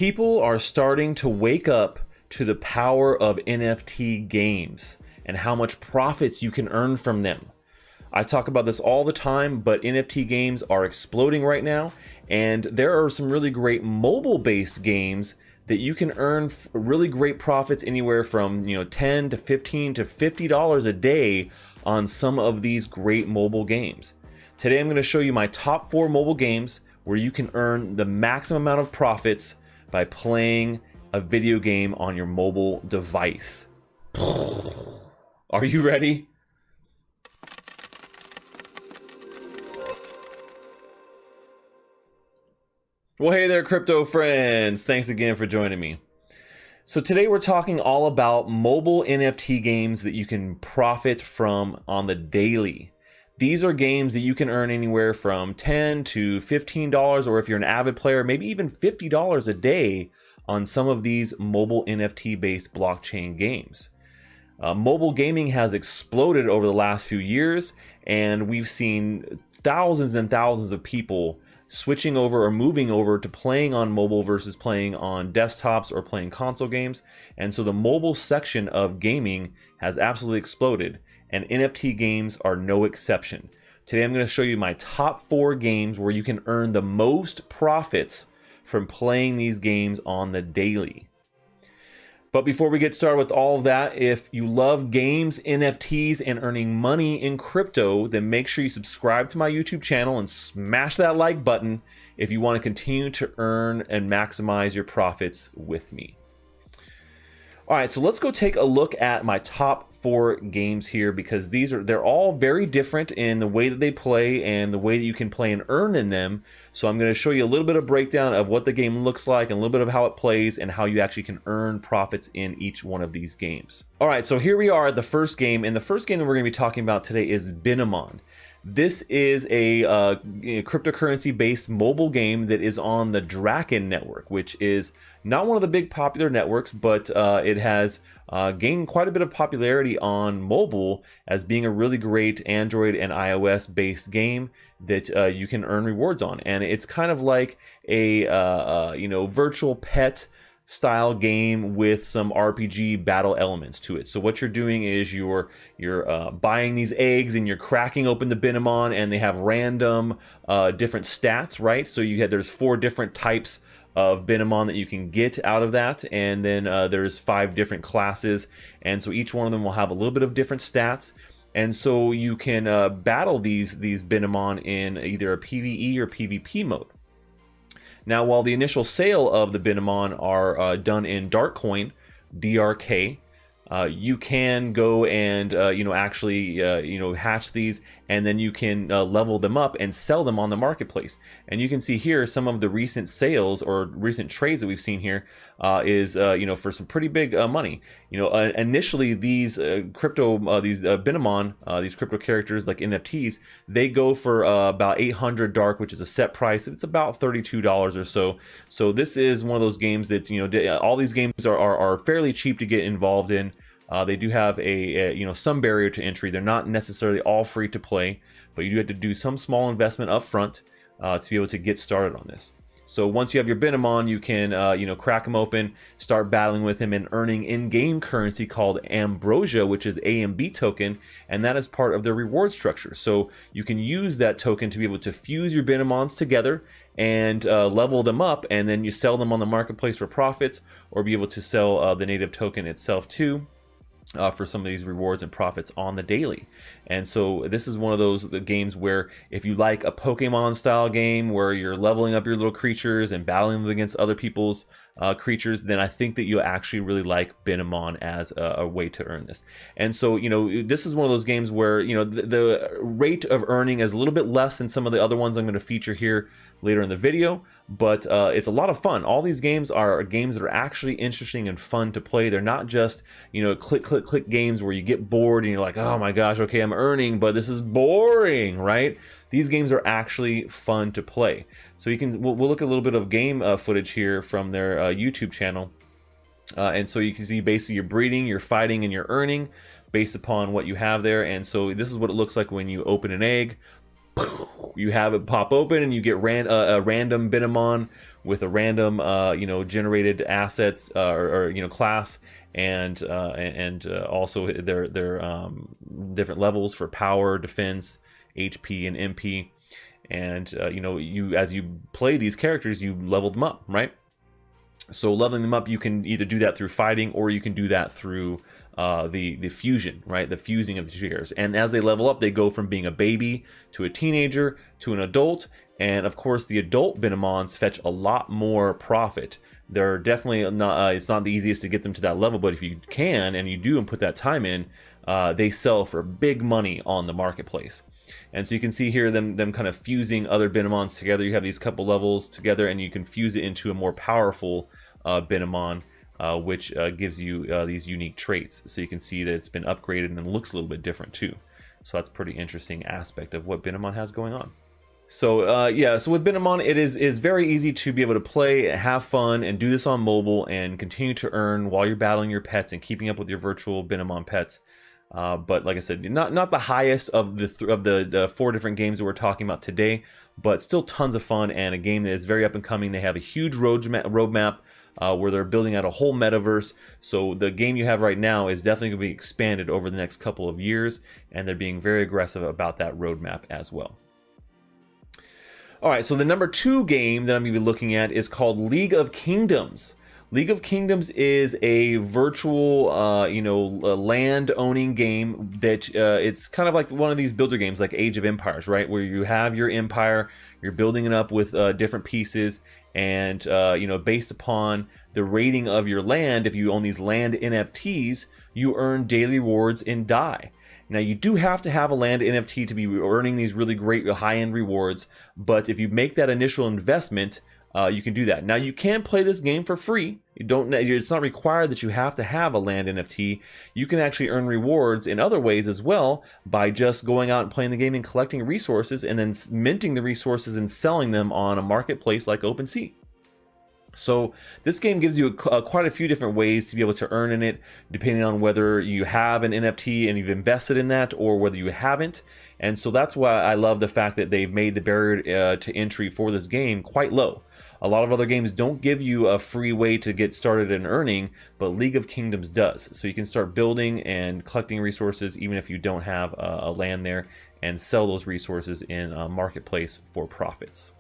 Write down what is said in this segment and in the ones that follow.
People are starting to wake up to the power of NFT games and how much profits you can earn from them. I talk about this all the time, but NFT games are exploding right now, and there are some really great mobile-based games that you can earn really great profits, anywhere from 10 to 15 to $50 a day on some of these great mobile games. Today I'm going to show you my top 4 mobile games where you can earn the maximum amount of profits by playing a video game on your mobile device. Are you ready? Well, hey there, crypto friends. Thanks again for joining me. So today we're talking all about mobile NFT games that you can profit from on the daily. These are games that you can earn anywhere from $10 to $15, or if you're an avid player, maybe even $50 a day on some of these mobile NFT-based blockchain games. Mobile gaming has exploded over the last few years, and we've seen thousands and thousands of people switching over or moving over to playing on mobile versus playing on desktops or playing console games. And so the mobile section of gaming has absolutely exploded, and NFT games are no exception. Today I'm going to show you my top 4 games where you can earn the most profits from playing these games on the daily. But before we get started with all of that, if you love games, NFTs, and earning money in crypto, then make sure you subscribe to my YouTube channel and smash that like button if you want to continue to earn and maximize your profits with me. All right, so let's go take a look at my top 4 games here, because they're all very different in the way that they play and the way that you can play and earn in them. So I'm going to show you a little bit of breakdown of what the game looks like and a little bit of how it plays and how you actually can earn profits in each one of these games. All right, so here we are at the first game, and the first game that we're going to be talking about today is Binamon. This is a cryptocurrency-based mobile game that is on the Draken network, which is not one of the big popular networks, but it has gained quite a bit of popularity on mobile as being a really great Android and iOS-based game that you can earn rewards on. And it's kind of like a virtual pet style game with some RPG battle elements to it. So what you're doing is you're buying these eggs and you're cracking open the Binamon, and they have random different stats, right? So there's 4 different types of Binamon that you can get out of that, and then there's 5 different classes, and so each one of them will have a little bit of different stats. And so you can battle these Binamon in either a PvE or PvP mode. Now, while the initial sale of the Binamon are done in Darkcoin, DRK, you can go and actually hatch these, and then you can level them up and sell them on the marketplace. And you can see here some of the recent sales or recent trades that we've seen here is for some pretty big money. Initially these Binamon, these crypto characters like NFTs, they go for about 800 dark, which is a set price. It's about $32 or so. So this is one of those games that all these games are fairly cheap to get involved in. They do have a some barrier to entry. They're not necessarily all free to play, but you do have to do some small investment up front to be able to get started on this. So once you have your Binamon, you can crack him open, start battling with him, and earning in-game currency called Ambrosia, which is AMB token, and that is part of their reward structure. So you can use that token to be able to fuse your Binamons together and level them up, and then you sell them on the marketplace for profits, or be able to sell the native token itself too. For some of these rewards and profits on the daily. And so this is one of those games where if you like a Pokemon style game where you're leveling up your little creatures and battling them against other people's creatures, then I think that you'll actually really like Binamon as a way to earn this. And so this is one of those games where the rate of earning is a little bit less than some of the other ones I'm going to feature here later in the video, but it's a lot of fun. All these games are games that are actually interesting and fun to play. They're not just click games where you get bored and you're like, oh my gosh, okay, I'm earning, but this is boring, right? These games are actually fun to play. So we'll look at a little bit of game footage here from their YouTube channel. And so you can see basically you're breeding, you're fighting, and you're earning based upon what you have there. And so this is what it looks like when you open an egg. you have it pop open, and you get a random Binomon with a random generated assets or class, and also their different levels for power, defense, HP, and MP. And you, as you play these characters, you level them up, right? So leveling them up, you can either do that through fighting, or you can do that through the fusion, right? The fusing of the two characters. And as they level up, they go from being a baby to a teenager to an adult. And of course, the adult Binomons fetch a lot more profit. They're definitely not. It's not the easiest to get them to that level, but if you can and you do and put that time in, they sell for big money on the marketplace. And so you can see here them kind of fusing other Binomons together. You have these couple levels together, and you can fuse it into a more powerful Binomon, which gives you these unique traits. So you can see that it's been upgraded and looks a little bit different too. So that's a pretty interesting aspect of what Binomon has going on. So yeah, so with Binomon, it is very easy to be able to play, have fun, and do this on mobile, and continue to earn while you're battling your pets and keeping up with your virtual Binomon pets. But like I said, not the highest of the 4 different games that we're talking about today, but still tons of fun, and a game that is very up and coming. They have a huge roadmap where they're building out a whole metaverse. So the game you have right now is definitely going to be expanded over the next couple of years, and they're being very aggressive about that roadmap as well. All right, so the number 2 game that I'm going to be looking at is called League of Kingdoms. League of Kingdoms is a virtual, land-owning game that it's kind of like one of these builder games like Age of Empires, right? Where you have your empire, you're building it up with different pieces, and based upon the rating of your land, if you own these land NFTs, you earn daily rewards in Dai. Now, you do have to have a land NFT to be earning these really great high-end rewards, but if you make that initial investment, you can do that. Now, you can play this game for free. It's not required that you have to have a land NFT. You can actually earn rewards in other ways as well by just going out and playing the game and collecting resources, and then minting the resources and selling them on a marketplace like OpenSea. So this game gives you quite a few different ways to be able to earn in it, depending on whether you have an NFT and you've invested in that, or whether you haven't. And so that's why I love the fact that they've made the barrier to entry for this game quite low. A lot of other games don't give you a free way to get started in earning, but League of Kingdoms does. So you can start building and collecting resources even if you don't have a land there, and sell those resources in a marketplace for profits.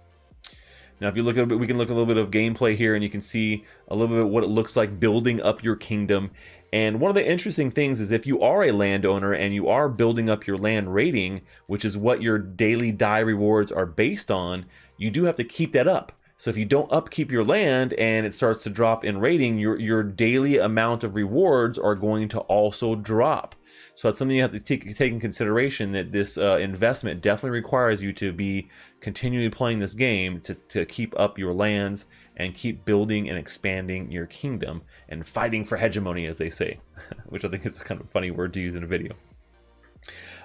Now, if you look at it, we can look at a little bit of gameplay here, and you can see a little bit what it looks like building up your kingdom. And one of the interesting things is, if you are a landowner and you are building up your land rating, which is what your daily Dai rewards are based on, you do have to keep that up. So if you don't upkeep your land and it starts to drop in rating, your daily amount of rewards are going to also drop. So that's something you have to take in consideration, that this investment definitely requires you to be continually playing this game to keep up your lands and keep building and expanding your kingdom and fighting for hegemony, as they say, which I think is kind of a funny word to use in a video.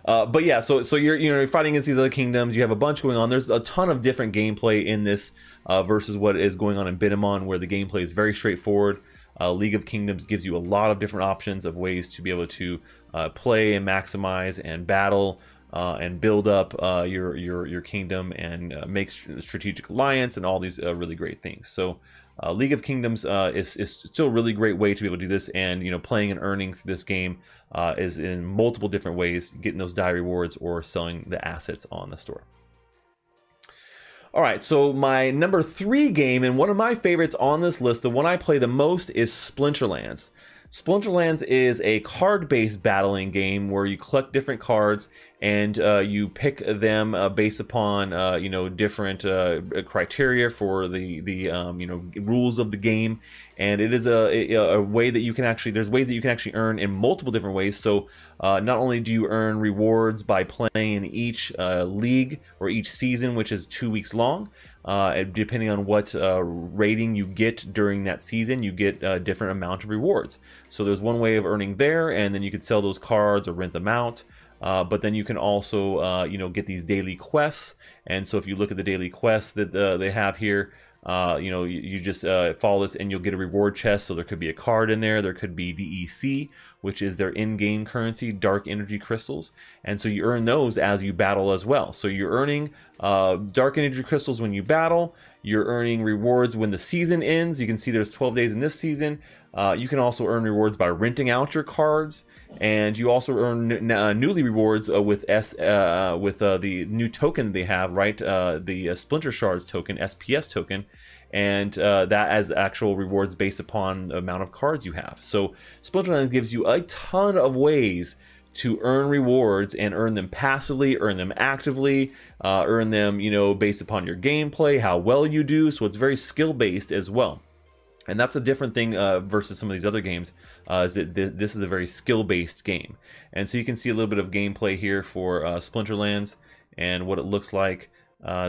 But yeah, so you're fighting against these other kingdoms. You have a bunch going on. There's a ton of different gameplay in this versus what is going on in Binomon, where the gameplay is very straightforward. League of Kingdoms gives you a lot of different options of ways to be able to play and maximize and battle and build up your kingdom and make strategic alliance and all these really great things. So League of Kingdoms is still a really great way to be able to do this, and playing and earning through this game is in multiple different ways, getting those Dai rewards or selling the assets on the store. All right, so my number 3 game, and one of my favorites on this list, the one I play the most, is Splinterlands. Splinterlands is a card-based battling game where you collect different cards and you pick them based upon different criteria for the rules of the game, and it is a way that you can actually, there's ways that you can actually earn in multiple different ways. So not only do you earn rewards by playing each league or each season, which is 2 weeks long. Depending on what rating you get during that season, you get a different amount of rewards. So there's one way of earning there, and then you could sell those cards or rent them out. But then you can also, get these daily quests. And so if you look at the daily quests that they have here, You just follow this and you'll get a reward chest. So there could be a card in there. There could be DEC, which is their in-game currency, dark energy crystals. And so you earn those as you battle as well. So you're earning dark energy crystals when you battle. You're earning rewards when the season ends. You can see there's 12 days in this season. You can also earn rewards by renting out your cards, and you also earn newly rewards with the new token they have, right? The Splinter Shards token, SPS token, and that as actual rewards based upon the amount of cards you have. So Splinterlands gives you a ton of ways to earn rewards, and earn them passively, earn them actively, earn them, based upon your gameplay, how well you do. So it's very skill based as well. And that's a different thing versus some of these other games, is that this is a very skill-based game. And so you can see a little bit of gameplay here for Splinterlands and what it looks like.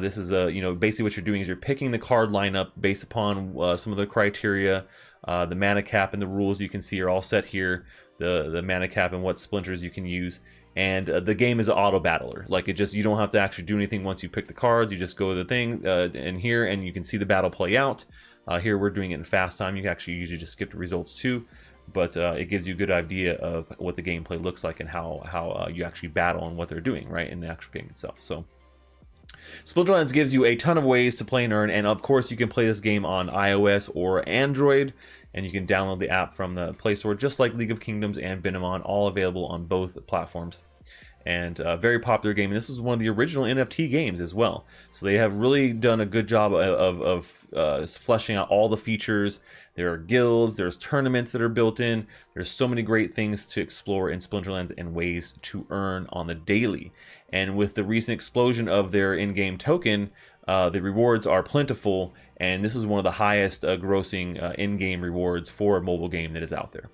This is basically what you're doing is you're picking the card lineup based upon some of the criteria. The mana cap and the rules you can see are all set here. The mana cap and what splinters you can use. And the game is an auto battler. Like you don't have to actually do anything once you pick the card. You just go to the thing in here and you can see the battle play out. Here we're doing it in fast time. You can actually usually just skip the results too, but it gives you a good idea of what the gameplay looks like and how you actually battle and what they're doing right in the actual game itself. So Splinterlands gives you a ton of ways to play and earn, and of course you can play this game on iOS or Android, and you can download the app from the Play Store just like League of Kingdoms and Benamon, all available on both platforms. And a very popular game, and this is one of the original NFT games as well. So they have really done a good job of fleshing out all the features. There are guilds, there's tournaments that are built in. There's so many great things to explore in Splinterlands and ways to earn on the daily. And with the recent explosion of their in-game token, the rewards are plentiful, and this is one of the highest grossing in-game rewards for a mobile game that is out there.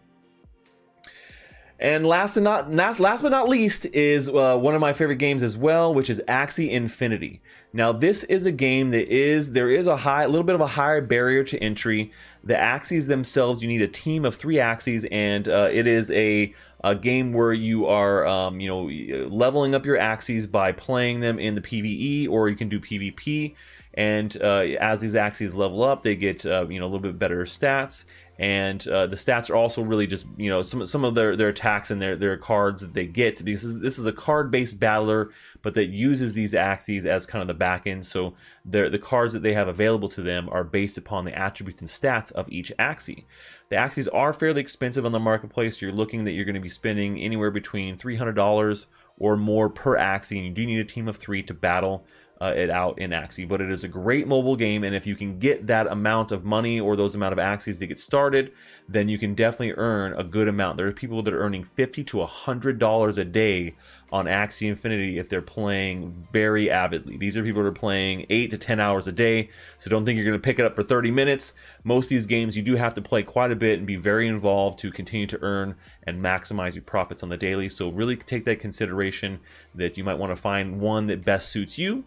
And last but not least is one of my favorite games as well, which is Axie Infinity. Now this is a game that there is a little bit of a higher barrier to entry. The Axies themselves, you need a team of 3 Axies, and it is a game where you are leveling up your Axies by playing them in the PvE, or you can do PvP. And as these Axies level up, they get a little bit better stats. And the stats are also really just some of their attacks and their cards that they get, because this is a card-based battler, but that uses these Axies as kind of the back end. So the cards that they have available to them are based upon the attributes and stats of each Axie. The Axies are fairly expensive on the marketplace. You're looking that you're going to be spending anywhere between $300 or more per Axie, and you do need a team of 3 to battle it out in Axie. But it is a great mobile game, and if you can get that amount of money or those amount of Axies to get started, then you can definitely earn a good amount. There are people that are earning $50 to $100 a day on Axie Infinity if they're playing very avidly. These are people that are playing 8 to 10 hours a day, so don't think you're going to pick it up for 30 minutes. Most of these games you do have to play quite a bit and be very involved to continue to earn and maximize your profits on the daily. So really take that consideration that you might want to find one that best suits you,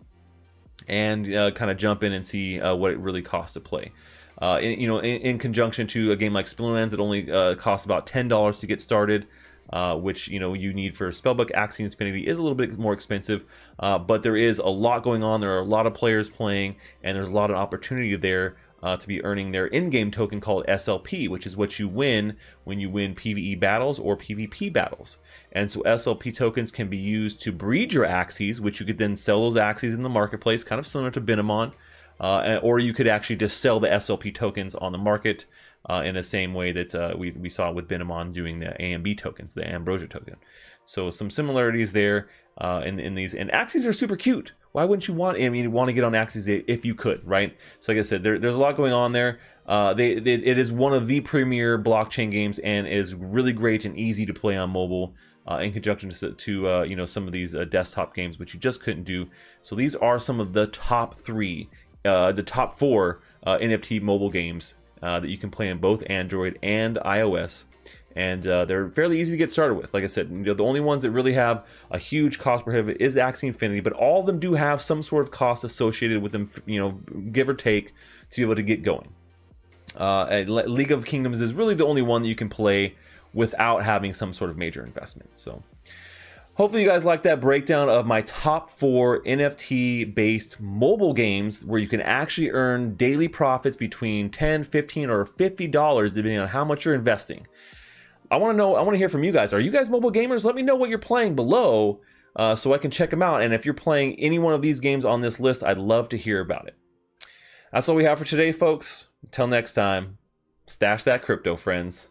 and kind of jump in and see what it really costs to play. In conjunction to a game like Splinterlands, it only costs about $10 to get started, which you need for Spellbook. Axie Infinity is a little bit more expensive, but there is a lot going on. There are a lot of players playing, and there's a lot of opportunity there to be earning their in-game token called SLP, which is what you win when you win PvE battles or PvP battles. And so SLP tokens can be used to breed your Axies, which you could then sell those Axies in the marketplace, kind of similar to Benamon, or you could actually just sell the SLP tokens on the market in the same way that we saw with Benamon doing the AMB tokens, the Ambrosia token. So some similarities there in these. And Axies are super cute. Why wouldn't you want to get on Axies if you could, right? So like I said, there's a lot going on there. It is one of the premier blockchain games and is really great and easy to play on mobile in conjunction to some of these desktop games, which you just couldn't do. So these are some of the top 4 NFT mobile games that you can play on both Android and iOS. And they're fairly easy to get started with. Like I said, the only ones that really have a huge cost prohibitive is Axie Infinity, but all of them do have some sort of cost associated with them, give or take, to be able to get going. League of Kingdoms is really the only one that you can play without having some sort of major investment. So Hopefully you guys like that breakdown of my top 4 NFT-based mobile games where you can actually earn daily profits between $10, $15, or $50 depending on how much you're investing. I want to hear from you guys. Are you guys mobile gamers? Let me know what you're playing below so I can check them out. And if you're playing any one of these games on this list, I'd love to hear about it. That's all we have for today, folks. Until next time, stash that crypto, friends.